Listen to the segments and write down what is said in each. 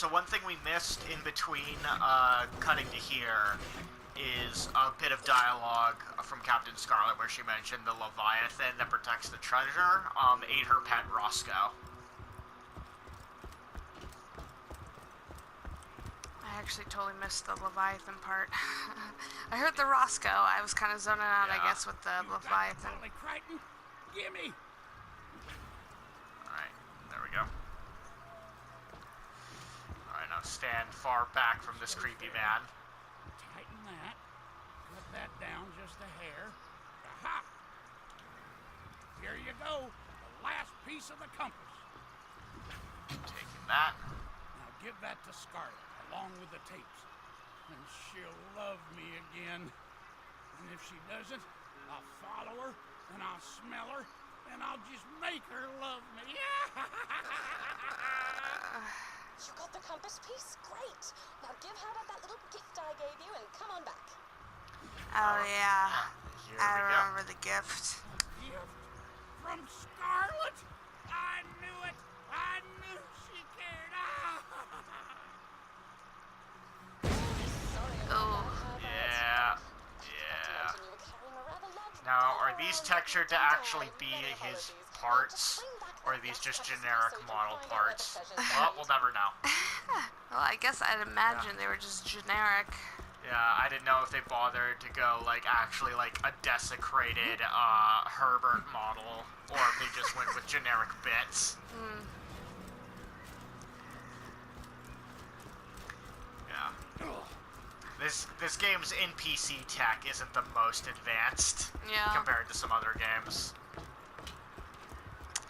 so one thing we missed in between cutting to here is a bit of dialogue from Captain Scarlet where she mentioned the Leviathan that protects the treasure ate her pet Roscoe. I actually totally missed the Leviathan part. I heard the Roscoe. I was kind of zoning out, I guess, with the Leviathan. Gimme! Alright, there we go. Alright, now stand far back from this creepy man. Tighten that. Cut that down just a hair. Aha! Here you go. The last piece of the compass. Taking that. Now give that to Scarlet, along with the tapes. And she'll love me again. And if she doesn't, I'll follow her, and I'll smell her, and I'll just make her love me. You got the compass piece? Great. Now give Howard that little gift I gave you and come on back. Oh, yeah. I remember the gift. Gift from Scarlet? I knew it. I knew she cared. Oh. Yeah. Now, are these textured to actually be his parts, or are these just generic model parts? Well, we'll never know. Well, I guess I'd imagine they were just generic. Yeah, I didn't know if they bothered to go, like, actually, like, a desecrated, Herbert model, or if they just went with generic bits. Yeah. This game's NPC tech isn't the most advanced compared to some other games.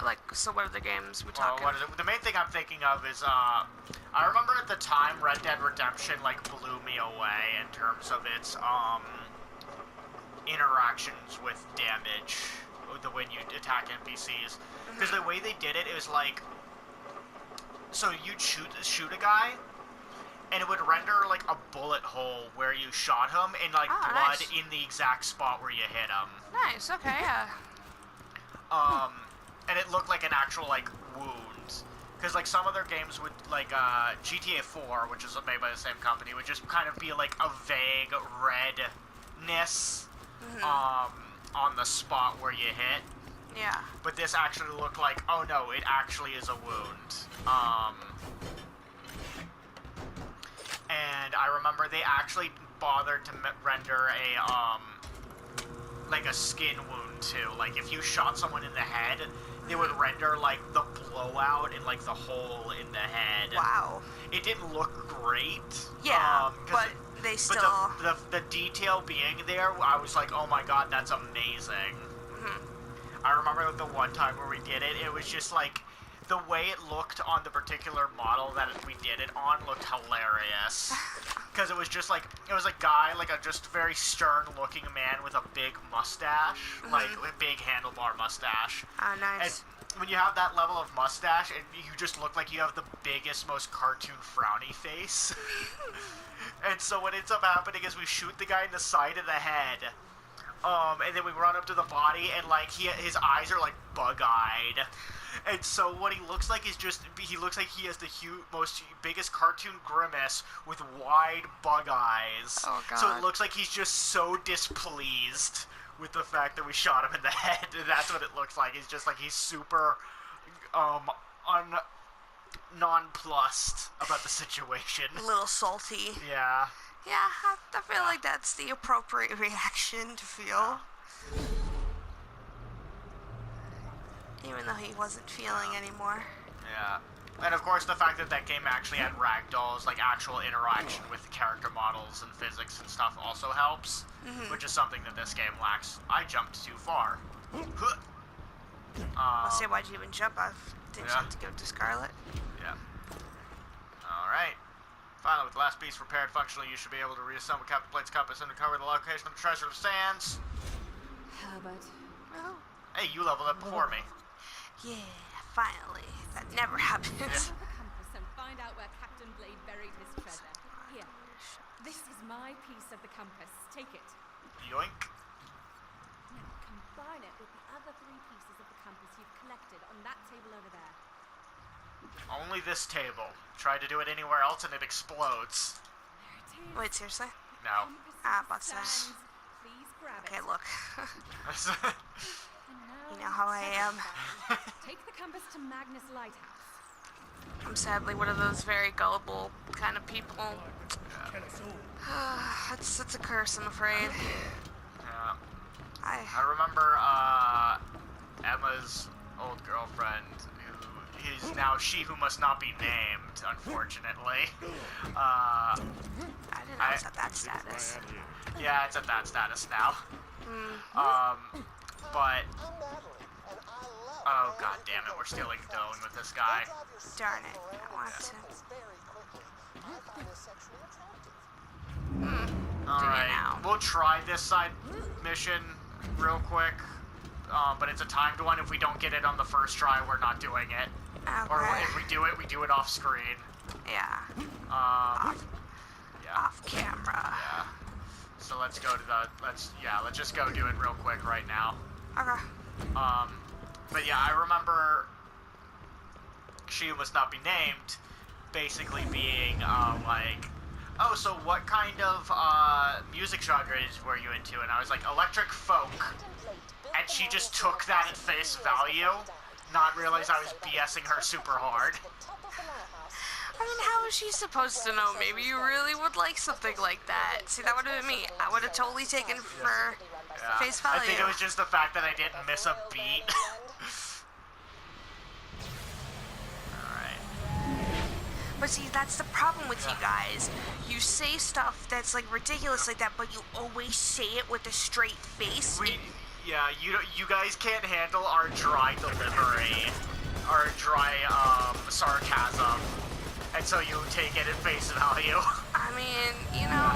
Like, so what are the games we talking? The main thing I'm thinking of is, I remember at the time Red Dead Redemption, like, blew me away in terms of its, interactions with damage when you attack NPCs. Because the way they did it, it was like, so you'd shoot a guy, and it would render, like, a bullet hole where you shot him, and, like, blood in the exact spot where you hit him. Nice, okay, yeah. And it looked like an actual, like, wound. Because, like, some other games would, like, GTA 4, which is made by the same company, would just kind of be, like, a vague redness on the spot where you hit. Yeah. But this actually looked like, oh no, it actually is a wound. And I remember they actually bothered to render a, like a skin wound too. Like if you shot someone in the head, they would render like the blowout and like the hole in the head. Wow. It didn't look great. Yeah, but they still... But the detail being there, I was like, oh my god, that's amazing. I remember the one time where we did it, it was just like, the way it looked on the particular model that we did it on looked hilarious. Because it was just like, it was a guy, like a just very stern looking man with a big mustache, like a big handlebar mustache. Oh, nice. And when you have that level of mustache, and you just look like you have the biggest, most cartoon frowny face. And so what ends up happening is we shoot the guy in the side of the head, and then we run up to the body, and like his eyes are like bug-eyed. And so what he looks like is just, he looks like he has the biggest cartoon grimace with wide bug eyes. Oh, God. So it looks like he's just so displeased with the fact that we shot him in the head. And that's what it looks like. It's just like he's super, nonplussed about the situation. A little salty. Yeah. Yeah, I feel like that's the appropriate reaction to feel. Even though he wasn't feeling anymore. Yeah. And of course the fact that that game actually had ragdolls, like actual interaction with the character models and physics and stuff also helps. Which is something that this game lacks. I jumped too far. I'll say, why'd you even jump off? Didn't you have to go to Scarlet? Yeah. Alright. Finally, with the last piece repaired functionally, you should be able to reassemble Captain Blade's compass and recover the location of the treasure of sands. Herbert. Oh. Hey, you leveled up before me. Yeah, finally. That never happens. The compass and find out where Captain Blade buried his treasure. Here. This is my piece of the compass. Take it. Yoink. Now combine it with the other 3 pieces of the compass you've collected on that table over there. Only this table. Try to do it anywhere else and it explodes. Wait, seriously? No. Ah, but says. Please grab Okay, it. look. And You know how I am. Take the compass to Magnus Lighthouse. I'm sadly one of those very gullible kind of people. It's a curse, I'm afraid. Yeah. I I remember Emma's old girlfriend, who is now she who must not be named, unfortunately. didn't know it was at that status. Yeah, it's at that status now. But oh god damn it, we're stealing Doan with this guy. Darn it, I want to. Alright, now. we'll try this side mission real quick. But it's a timed one. If we don't get it on the first try, we're not doing it. Okay. Or if we do it off screen. Yeah. Yeah. Off camera. Yeah. So let's go to let's just go do it real quick right now. Okay. But yeah, I remember she who must not be named basically being like, oh, so what kind of music genres were you into? And I was like, electric folk. And she just took that at face value, not realize I was BSing her super hard. I mean, how is she supposed to know? Maybe you really would like something like that. See, that would have been me. I would have totally taken for face value. I think it was just the fact that I didn't miss a beat. But see, that's the problem with you guys. You say stuff that's like ridiculous like that, but you always say it with a straight face. You guys can't handle our dry delivery, our dry sarcasm, and so you take it at face value. I mean, you know,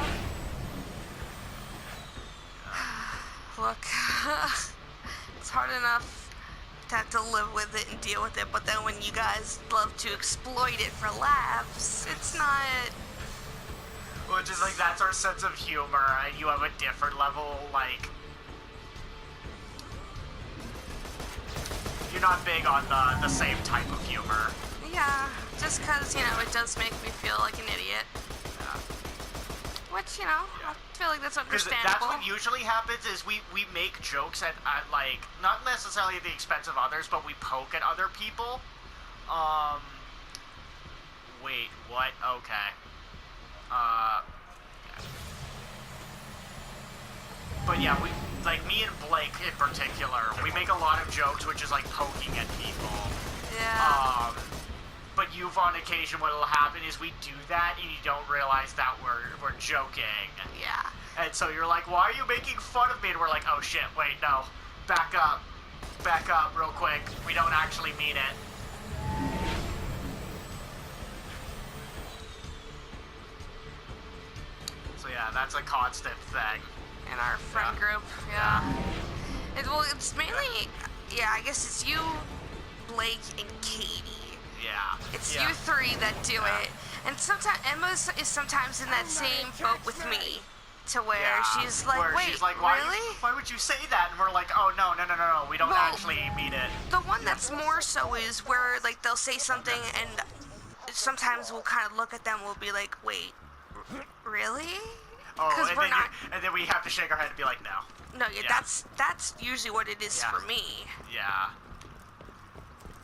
look, it's hard enough to have to live with it and deal with it, but then when you guys love to exploit it for laughs, it's not. Well, just like that's our sense of humor, and you have a different level, like. You're not big on the same type of humor. Yeah, just because, you know, it does make me feel like an idiot. Yeah. Which, you know, I feel like that's Because understandable. that's what usually happens is we make jokes at like, not necessarily at the expense of others, but we poke at other people. Wait, what? Okay. But yeah, like me and Blake in particular, we make a lot of jokes, which is like poking at people. Yeah. But you've on occasion, what'll happen is we do that and you don't realize that we're joking. Yeah. And so you're like, why are you making fun of me? And we're like, oh shit, wait, no. Back up real quick. We don't actually mean it. So yeah, that's a constant thing. In our friend group, yeah. It's mainly, yeah, I guess it's you, Blake, and Katie. Yeah. It's you three that do it. And sometimes Emma is sometimes in that same boat with me, to where she's like, wait, she's like, really? Why would you say that? And we're like, oh no, we don't actually mean it. The one that's more so is where like they'll say something and sometimes we'll kind of look at them, we'll be like, wait, really? Oh, Because we're not. And then we have to shake our head and be like, no. No, yeah. That's usually what it is for me. Yeah.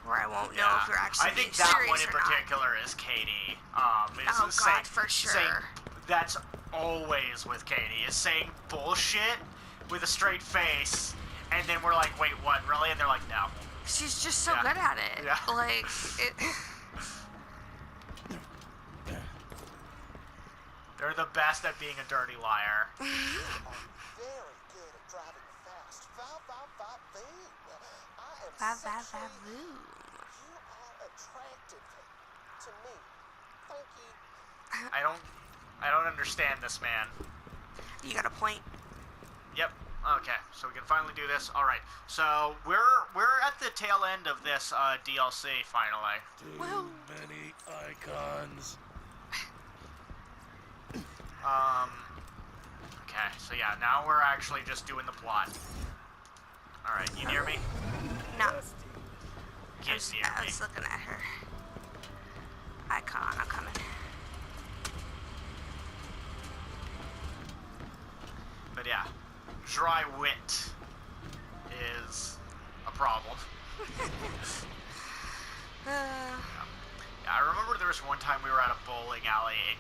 Where I won't know if you're actually I think being that serious one in or not. particular is Katie. Oh God, for sure. That's always with Katie, is saying bullshit with a straight face, and then we're like, wait, what, really? And they're like, no. She's just so good at it. Yeah. Like, it... They're the best at being a dirty liar. I'm very good at driving fast. I am sexually... You are attractive to me. Thank you. I don't understand this man. You got a point. Yep. Okay, so we can finally do this. All right. So we're at the tail end of this DLC finally. Too many icons. Okay, so yeah, now we're actually just doing the plot. Alright, you near me? No. Get near I me. was looking at her. dry wit is a problem. Yeah, I remember there was one time we were at a bowling alley and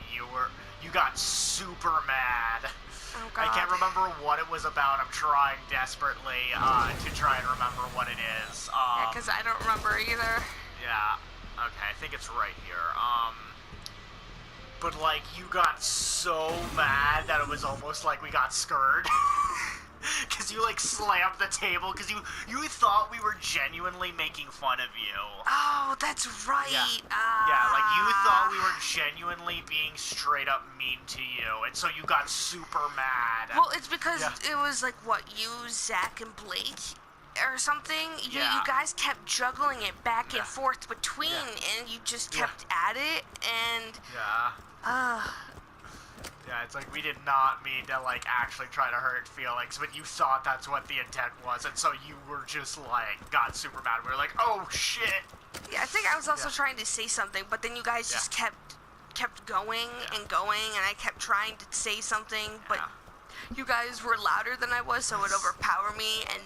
you got super mad. Oh, God. I can't remember what it was about. I'm trying desperately to try and remember what it is. Yeah, because I don't remember either. Yeah. Okay, I think it's right here. But like you got so mad that it was almost like we got scared. Because you like slammed the table because you thought we were genuinely making fun of you. Oh, that's right. Yeah, like you thought we were genuinely being straight up mean to you, and so you got super mad. Well, it's because it was like what, you, Zach, and Blake or something. You guys kept juggling it back and forth between, and you just kept at it, and yeah, it's like we did not mean to like actually try to hurt feelings, but you thought that's what the intent was, and so you were just like got super mad. We were like, oh shit. Yeah, I think I was also trying to say something, but then you guys just kept going and going, and I kept trying to say something, but you guys were louder than I was, so it would overpower me, and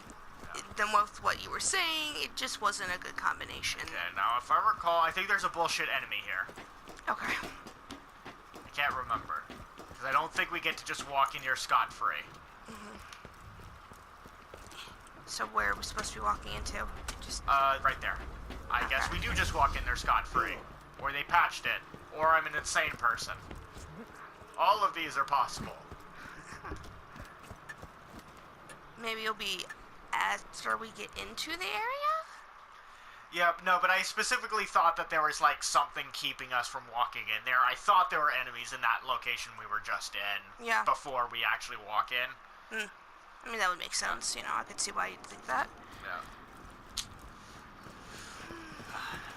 then with what you were saying, it just wasn't a good combination. Okay, now if I recall, I think there's a bullshit enemy here. Okay. I can't remember. Because I don't think we get to just walk in here scot-free. Mm-hmm. So where are we supposed to be walking into? Just right there. I guess we do just walk in there scot-free. Or they patched it. Or I'm an insane person. All of these are possible. Maybe it'll be after we get into the area? Yep, no, but I specifically thought that there was, like, something keeping us from walking in there. I thought there were enemies in that location we were just in. Yeah. Before we actually walk in. I mean, that would make sense, you know, I could see why you'd think that. Yeah.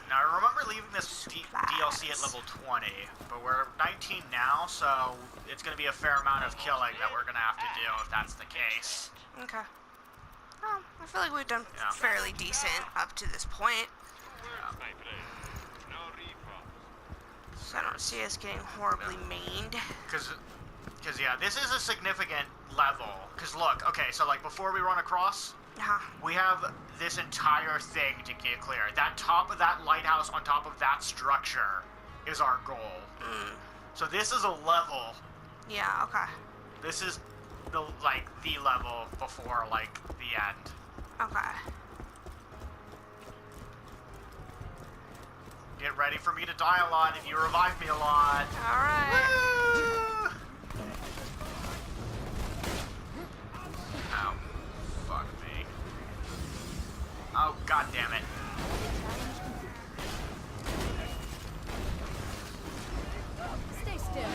Now, I remember leaving this DLC at level 20, but we're 19 now, so it's going to be a fair amount of killing that we're going to have to do if that's the case. Okay. Well, I feel like we've done fairly decent up to this point. So I don't see us getting horribly mained. Because yeah, this is a significant level. Because look, okay, so like before we run across, we have this entire thing to get clear. That top of that lighthouse on top of that structure is our goal. So this is a level. Yeah, okay. This is the level before like the end. Okay. Get ready for me to die a lot if you revive me a lot. Alright. Woo! Oh, fuck me. Oh, god damn it. Stay still.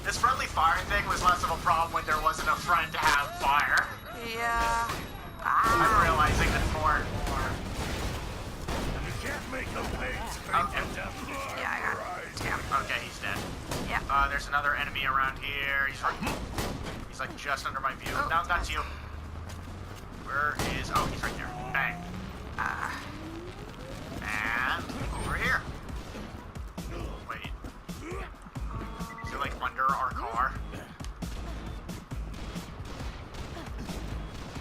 This friendly fire thing was less of a problem when there wasn't a friend to have fire. Yeah. I'm realizing that more and more. You can't make the pigs Yeah, I got it. Damn. Okay, he's dead. Yeah. There's another enemy around here. He's like just under my view. Oh. No, that's you. Where is... Oh, he's right there. Bang. And over here. Wait. Is it like under our car?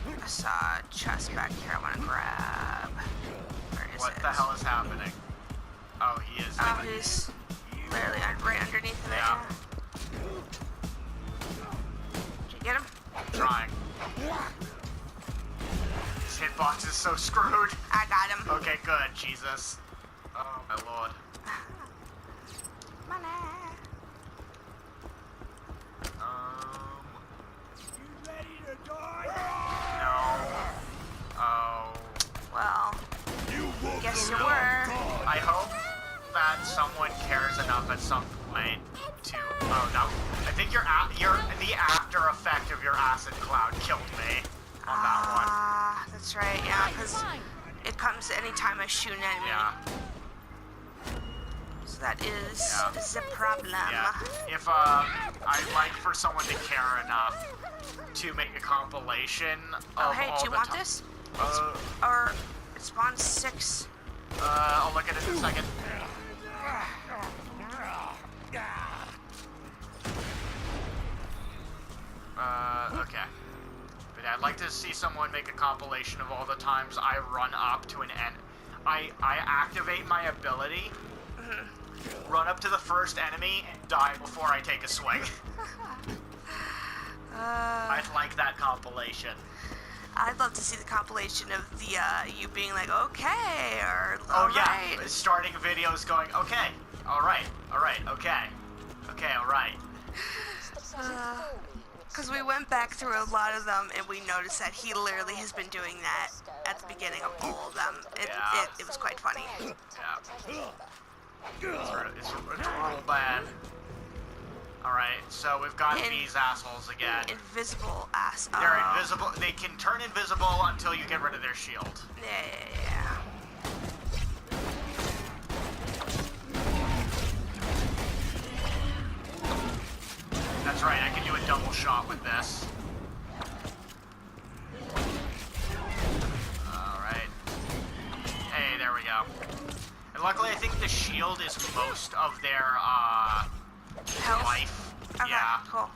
I saw a chest back here I want to grab. Where is it? What the hell is happening? Oh, he is. Oh, he's literally right underneath of it. Yeah. Did you get him? I'm trying. His hitbox is so screwed. I got him. Okay, good. Jesus. Oh, my lord. Money. You ready to die? No. Oh. Well, guess you were. I hope that someone cares enough at some point to... Oh, no. I think the after effect of your acid cloud killed me on that one. That's right, yeah, because it comes anytime I shoot an enemy. Yeah. So that is the problem. Yeah. If, I'd like for someone to care enough to make a compilation of Oh, hey, all do you the want this? Or it spawns 6. I'll look at it in a second. Okay. But I'd like to see someone make a compilation of all the times I run up to an end. I activate my ability, run up to the first enemy, and die before I take a swing. I'd like that compilation. I'd love to see the compilation of the you being like, okay, or oh yeah, starting videos going, okay, all right, okay, all right. Because we went back through a lot of them and we noticed that he literally has been doing that at the beginning of all of them. It was quite funny. Yeah. It's real bad. Alright, so we've got these assholes again. Invisible ass. They're invisible. They can turn invisible until you get rid of their shield. Yeah. That's right, I can do a double shot with this. Alright. Hey, there we go. And luckily, I think the shield is most of their, health? Life. Okay, yeah. cool.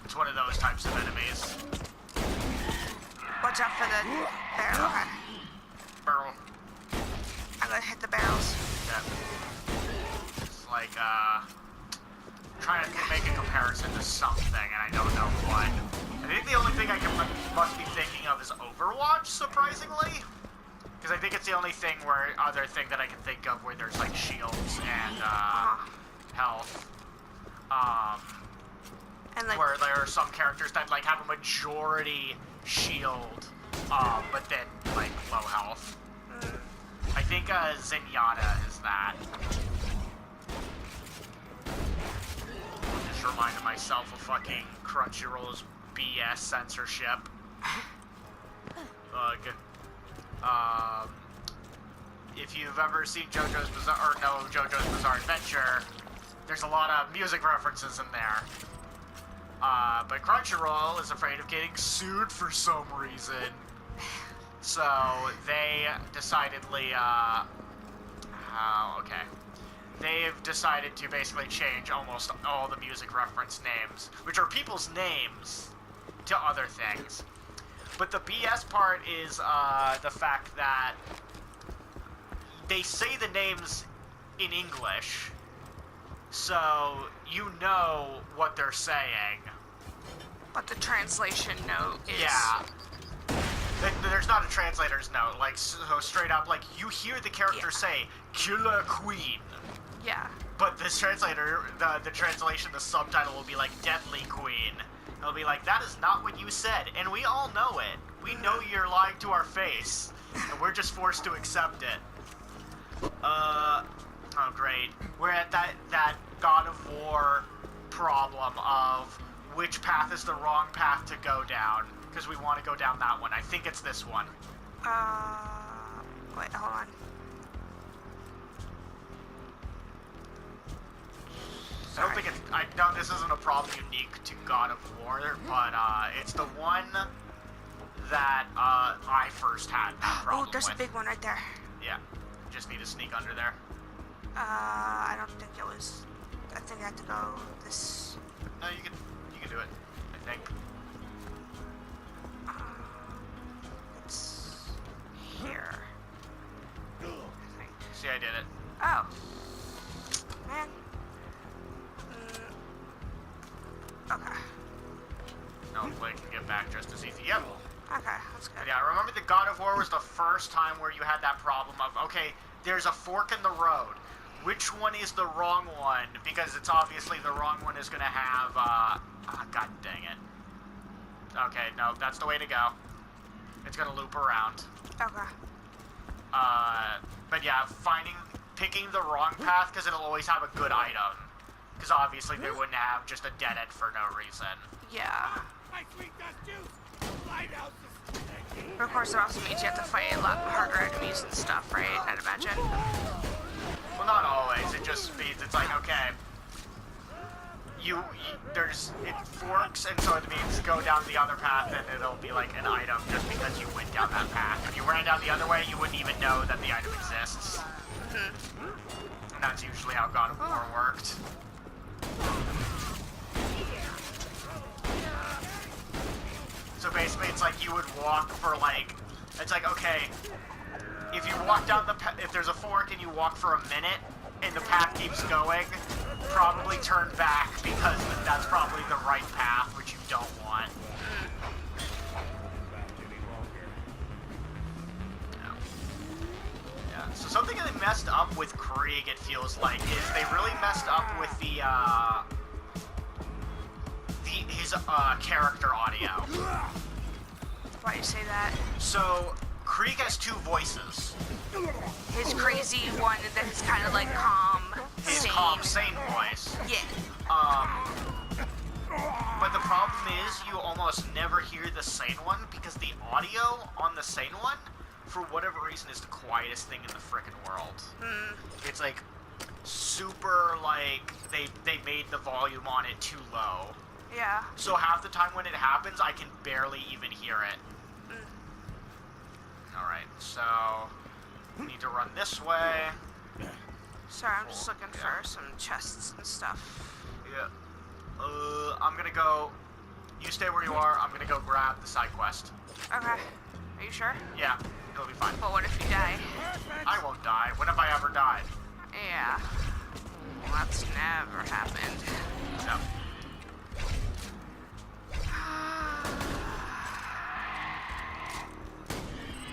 It's one of those types of enemies. Watch out for the barrel. Okay. Barrel. I'm gonna hit the barrels. Yeah. It's like, trying to make a comparison to something, and I don't know what. I think the only thing I must be thinking of is Overwatch, surprisingly. Because I think it's the only other thing that I can think of where there's, like, shields and, health. And like, where there are some characters that, like, have a majority shield, but then, like, low health. I think, Zenyatta is that. Just reminded myself of fucking Crunchyroll's BS censorship. If you've ever seen JoJo's Bizarre, or know JoJo's Bizarre Adventure, there's a lot of music references in there. But Crunchyroll is afraid of getting sued for some reason. So they decidedly, they've decided to basically change almost all the music reference names, which are people's names, to other things. But the BS part is the fact that they say the names in English, so you know what they're saying. but the translation note is... Yeah. There's not a translator's note, like, so straight up, like, you hear the character say, Killer Queen. Yeah. But this translator, the translation, the subtitle will be like, Deadly Queen. It'll be like, that is not what you said, and we all know it. We know you're lying to our face, and we're just forced to accept it. Oh great. We're at that God of War problem of which path is the wrong path to go down, because we want to go down that one. I think it's this one. Wait, hold on. I don't think I know this isn't a problem unique to God of War, but it's the one that I first had that problem with. Oh, there's a big one right there. Yeah, just need to sneak under there. I don't think it was. I think I have to go this. No, you can do it. I think. It's here. I think. See, I did it. Oh, man. Okay. No, hopefully I can get back just as easy. Yep. Okay, that's good. Yeah, remember the God of War was the first time where you had that problem of, okay, there's a fork in the road. Which one is the wrong one? Because it's obviously the wrong one is going to have, god dang it. Okay, no, that's the way to go. It's going to loop around. Okay. But yeah, picking the wrong path, because it'll always have a good item. Because obviously they wouldn't have just a dead end for no reason. Yeah. My sweet dust juice! Lighthouse is connected. But of course, it also means you have to fight a lot harder enemies and stuff, right? I'd imagine. Well, not always. It just means it's like, okay, it forks, and so it means go down the other path, and it'll be like an item just because you went down that path. If you ran down the other way, you wouldn't even know that the item exists. And that's usually how God of War worked. it's like you would walk for like, it's like, okay, if you walk down if there's a fork and you walk for a minute and the path keeps going, probably turn back because that's probably the right path, which you don't want. Yeah. So something they messed up with Krieg, it feels like, is they really messed up with his character audio. Why do you say that? So Krieg has two voices. His crazy one that is kind of like calm, His sane. calm, sane voice. Yeah. But the problem is you almost never hear the sane one because the audio on the sane one, for whatever reason, is the quietest thing in the frickin' world. It's like super like they made the volume on it too low. Yeah. So half the time when it happens, I can barely even hear it. Alright, so we need to run this way. Sorry, I'm just looking for some chests and stuff. Yeah. I'm gonna go. You stay where you are. I'm gonna go grab the side quest. Okay. Are you sure? Yeah, it'll be fine. But what if you die? I won't die. When have I ever died? Yeah. Well, that's never happened. No.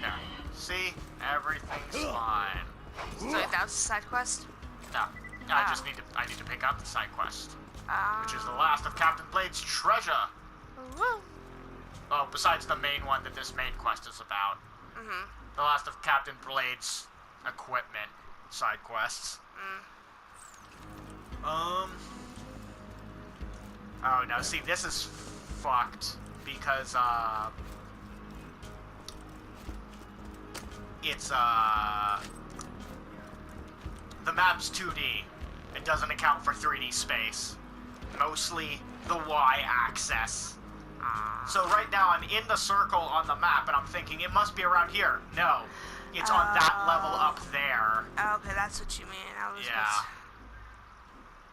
There. See? Everything's fine. So that was the side quest? No. I need to pick up the side quest. Which is the last of Captain Blade's treasure. Woo. Oh, besides the main one that this main quest is about. The last of Captain Blade's equipment side quests. Oh, no, see, this is fucked because, it's, the map's 2D. It doesn't account for 3D space. Mostly the Y-axis. So right now I'm in the circle on the map and I'm thinking it must be around here. No. It's on that level up there. Okay, that's what you mean. I was Yeah.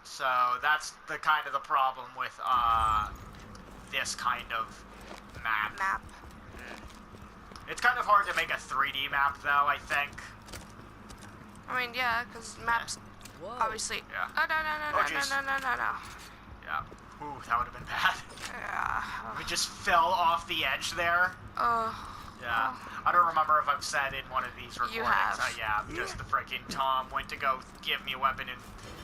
So that's the kind of the problem with this kind of map. It's kind of hard to make a 3D map though, I think. I mean, yeah, because maps obviously. Yeah. Oh, no. Yeah. Ooh, that would have been bad. Yeah. We just fell off the edge there. Yeah. I don't remember if I've said in one of these recordings. You have. Yeah, just the freaking Tom went to go give me a weapon, and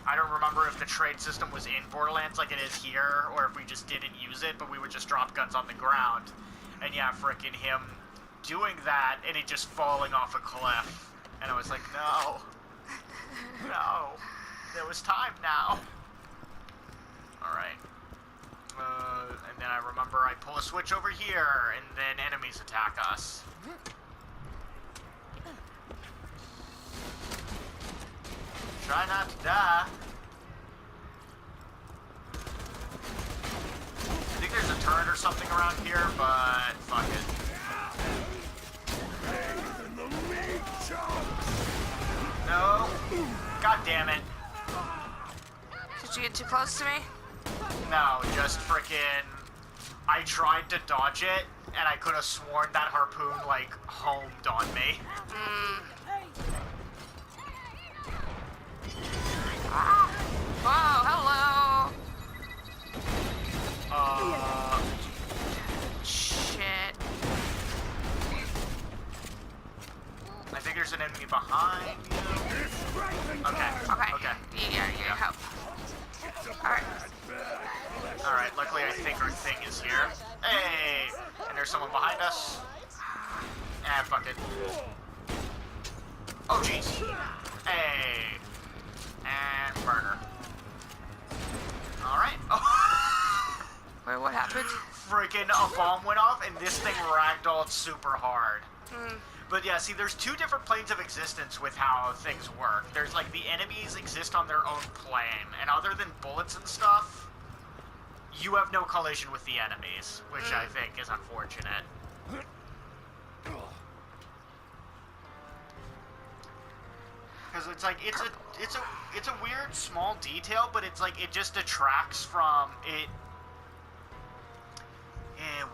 I don't remember if the trade system was in Borderlands like it is here, or if we just didn't use it, but we would just drop guns on the ground. And yeah, freaking him doing that, and it just falling off a cliff. And I was like, no. No. There was time now. Alright. And then I remember I pull a switch over here, and then enemies attack us. Try not to die. I think there's a turret or something around here, but fuck it. No. God damn it. Did you get too close to me? No, just frickin'... I tried to dodge it, and I could have sworn that harpoon, like, homed on me. Whoa, hello. Shit. I think there's an enemy behind you. Okay. Yeah, help. Alright. Alright, luckily I think our thing is here. Hey! And there's someone behind us. Ah, fuck it. Oh, jeez. Hey! And burner. Alright. Oh. Wait, what happened? Freaking a bomb went off, and this thing ragdolled super hard. But yeah, see, there's two different planes of existence with how things work. There's, like, the enemies exist on their own plane, and other than bullets and stuff, you have no collision with the enemies, which I think is unfortunate. Because it's like, it's a weird small detail, but it's like, it just detracts from it.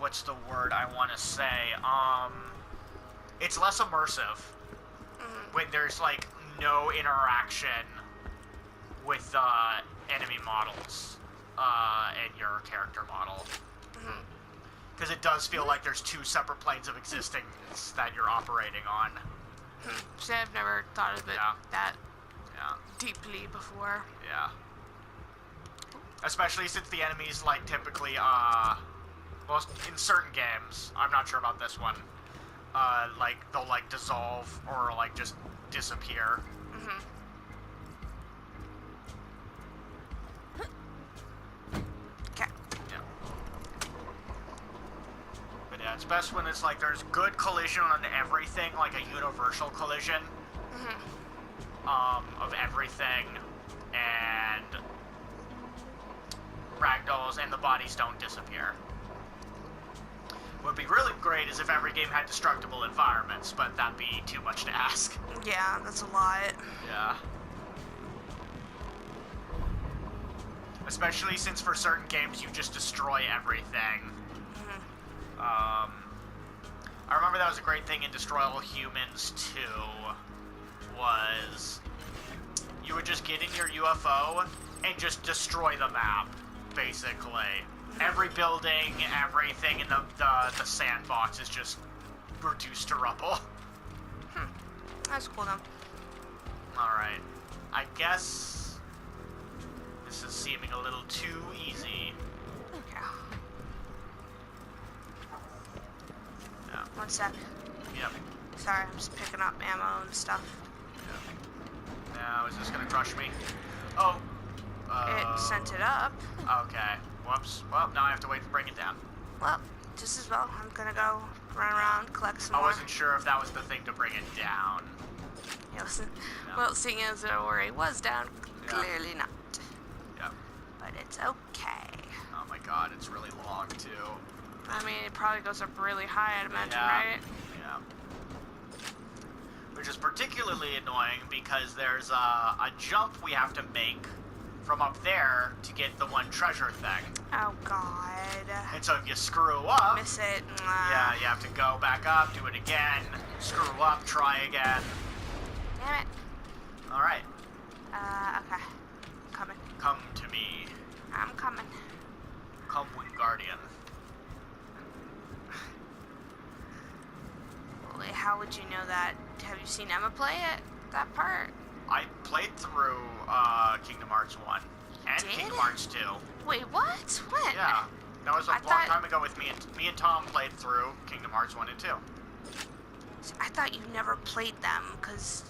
what's the word I want to say? It's less immersive when there's like no interaction with enemy models and your character model. Because it does feel like there's two separate planes of existence that you're operating on. See, I've never thought of it that deeply before. Yeah. Especially since the enemies, like, typically, well, in certain games, I'm not sure about this one, like, they'll, like, dissolve or, like, just disappear. Okay. Yeah. But yeah, it's best when it's, like, there's good collision on everything, like a universal collision. Of everything, and ragdolls, and the bodies don't disappear. What would be really great is if every game had destructible environments, but that'd be too much to ask. Yeah, that's a lot. Yeah. Especially since for certain games you just destroy everything. I remember that was a great thing in Destroy All Humans 2, was you would just get in your UFO and just destroy the map, basically. Every building, everything in the sandbox is just reduced to rubble. That's cool though. Alright. I guess this is seeming a little too easy. Yeah. Yeah. One sec. Yep. Sorry, I'm just picking up ammo and stuff. Now, is this gonna crush me? Oh. It sent it up. Okay. Whoops. Well, now I have to wait to bring it down. Well, just as well. I'm gonna go run around, collect some I more. wasn't sure if that was the thing to bring it down. Yes. Yeah. Well, seeing as it already was down, clearly not. Yeah. But it's okay. Oh my god, it's really long too. I mean, it probably goes up really high, I'd imagine, Yeah. right? Yeah. Which is particularly annoying because there's a jump we have to make from up there to get the one treasure thing. Oh, God. And so if you screw up, Miss it. yeah, you have to go back up, do it again, screw up, try again. Damn it. Alright. Okay. Coming. Come to me. I'm coming. Come, Wingardium. Wait, how would you know that? Have you seen Emma play it? That part? I played through Kingdom Hearts 1 and Did? Kingdom Hearts 2. Wait, what? When? Yeah. That was a I long thought- time ago with me and Tom played through Kingdom Hearts 1 and 2. I thought you never played them, because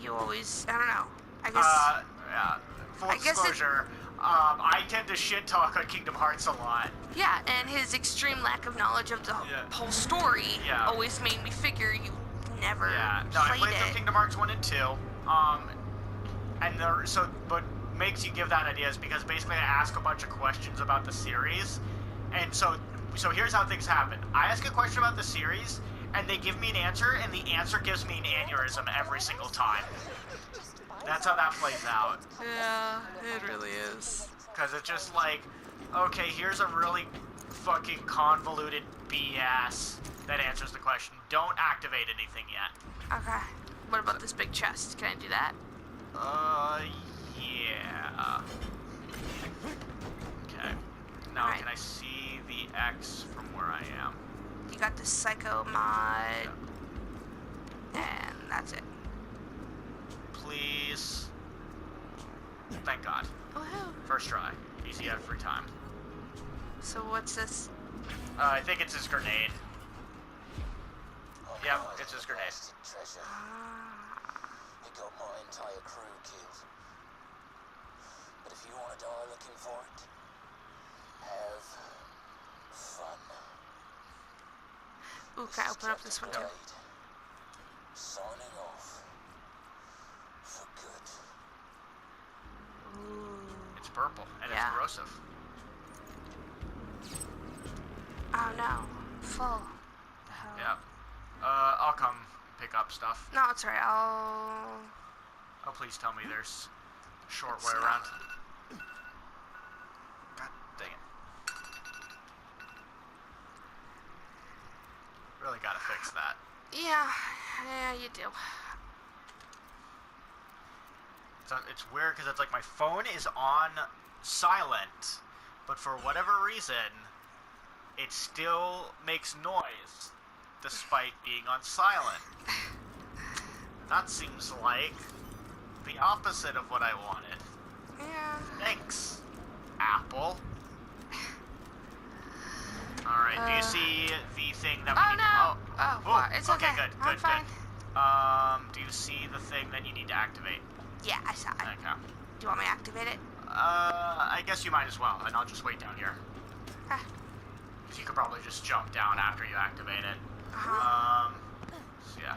you always, I don't know. I guess... Yeah. Full I guess disclosure, I tend to shit talk on Kingdom Hearts a lot. Yeah, and his extreme lack of knowledge of the whole story always made me figure you never No, I played played it. through Kingdom Hearts 1 and 2. What makes you give that idea is because basically I ask a bunch of questions about the series, and so here's how things happen. I ask a question about the series, and they give me an answer, and the answer gives me an aneurysm every single time. That's how that plays out. Yeah, it really is. Because it's just like, okay, here's a really fucking convoluted BS that answers the question. Don't activate anything yet. Okay. What about this big chest? Can I do that? Yeah. Okay. Now Alright. can I see the X from where I am? You got the Psycho mod, and that's it. Please. Thank God. Woohoo. First try. Easy every time. So what's this? I think it's his grenade. Yep, it's his grenade. Treasure. It got my entire crew killed. But if you want to die looking for it, have fun. Ooh, can I open up this one too? Signing off. For good. Ooh. It's purple, and Yeah. it's corrosive. Oh no. Full. The hell? Yep. I'll come pick up stuff. No, it's alright. I'll... Oh, please tell me there's a short way around. God dang it. Yeah, you do. It's weird because it's like my phone is on silent, but for whatever reason, it still makes noise despite being on silent. That seems like the opposite of what I wanted. Yeah. Thanks, Apple. Alright, do you see the thing that we need no! to... What? It's okay. Good. I'm fine. Do you see the thing that you need to activate? Yeah, I saw it. Okay. Do you want me to activate it? I guess you might as well, and I'll just wait down here. Okay. Because you could probably just jump down after you activate it. Uh-huh. So yeah.